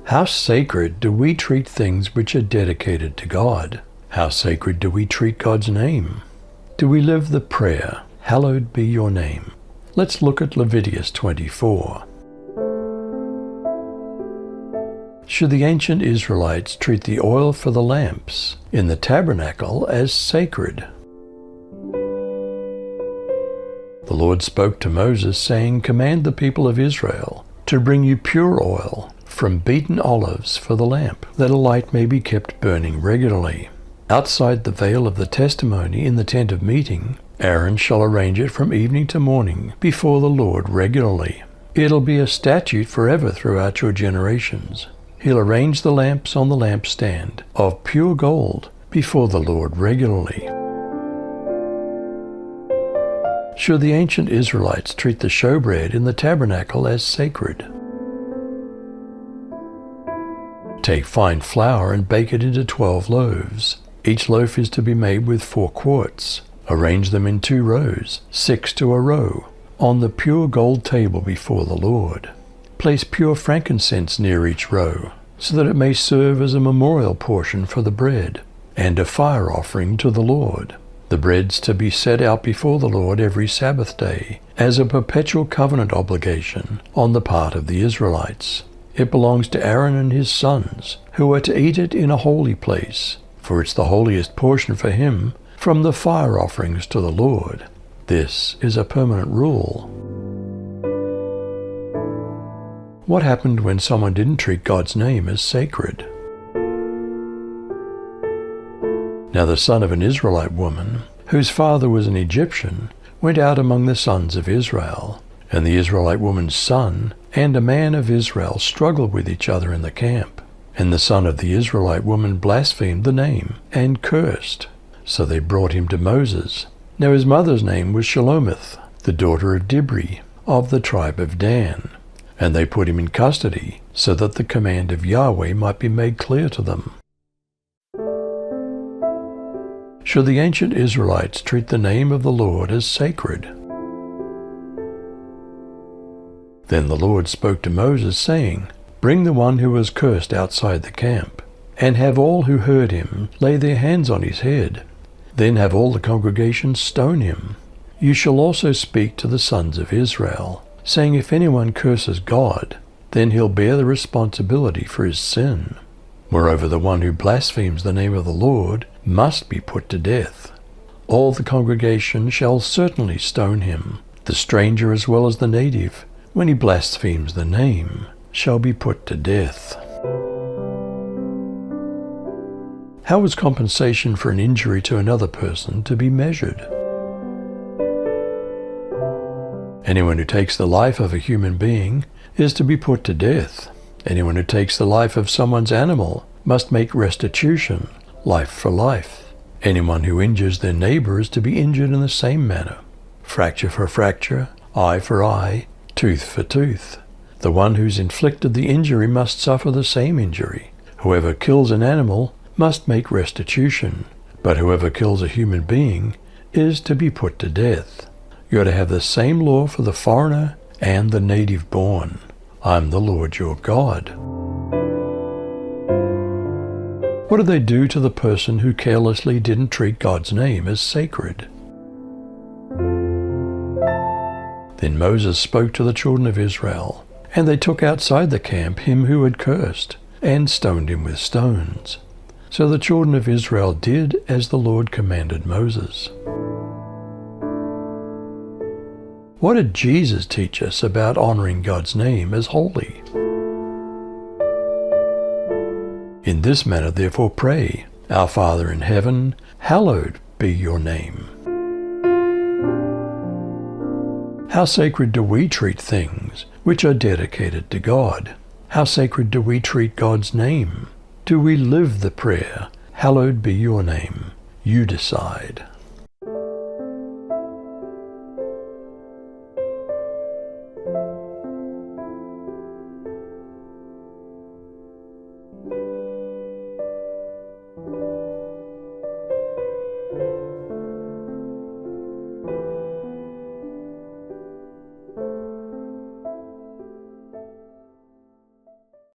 How sacred do we treat things which are dedicated to God? How sacred do we treat God's name? Do we live the prayer, "Hallowed be your name"? Let's look at Leviticus 24. Should the ancient Israelites treat the oil for the lamps in the tabernacle as sacred? The Lord spoke to Moses, saying, "Command the people of Israel to bring you pure oil from beaten olives for the lamp, that a light may be kept burning regularly. Outside the veil of the testimony in the tent of meeting, Aaron shall arrange it from evening to morning before the Lord regularly. It'll be a statute forever throughout your generations. He'll arrange the lamps on the lampstand of pure gold before the Lord regularly." Should the ancient Israelites treat the showbread in the tabernacle as sacred? Take fine flour and bake it into 12 loaves. Each loaf is to be made with 4 quarts. Arrange them in 2 rows, 6 to a row, on the pure gold table before the Lord. Place pure frankincense near each row, so that it may serve as a memorial portion for the bread, and a fire offering to the Lord. The bread's to be set out before the Lord every Sabbath day, as a perpetual covenant obligation on the part of the Israelites. It belongs to Aaron and his sons, who are to eat it in a holy place, for it's the holiest portion for him from the fire offerings to the Lord. This is a permanent rule. What happened when someone didn't treat God's name as sacred? Now the son of an Israelite woman, whose father was an Egyptian, went out among the sons of Israel, and the Israelite woman's son and a man of Israel struggled with each other in the camp. And the son of the Israelite woman blasphemed the name and cursed. So they brought him to Moses. Now his mother's name was Shelomith, the daughter of Dibri, of the tribe of Dan. And they put him in custody, so that the command of Yahweh might be made clear to them. Should the ancient Israelites treat the name of the Lord as sacred? Then the Lord spoke to Moses, saying, "Bring the one who was cursed outside the camp, and have all who heard him lay their hands on his head. Then have all the congregation stone him. You shall also speak to the sons of Israel, saying, if anyone curses God, then he'll bear the responsibility for his sin. Moreover, the one who blasphemes the name of the Lord must be put to death. All the congregation shall certainly stone him. The stranger as well as the native, when he blasphemes the name, shall be put to death." How is compensation for an injury to another person to be measured? Anyone who takes the life of a human being is to be put to death. Anyone who takes the life of someone's animal must make restitution, life for life. Anyone who injures their neighbor is to be injured in the same manner. Fracture for fracture, eye for eye, tooth for tooth. The one who's inflicted the injury must suffer the same injury. Whoever kills an animal must make restitution, but whoever kills a human being is to be put to death. You are to have the same law for the foreigner and the native born. I'm the Lord your God. What did they do to the person who carelessly didn't treat God's name as sacred? Then Moses spoke to the children of Israel, and they took outside the camp him who had cursed, and stoned him with stones. So the children of Israel did as the Lord commanded Moses. What did Jesus teach us about honoring God's name as holy? In this manner therefore pray, Our Father in heaven, hallowed be your name. How sacred do we treat things which are dedicated to God? How sacred do we treat God's name? Do we live the prayer, hallowed be your name? You decide.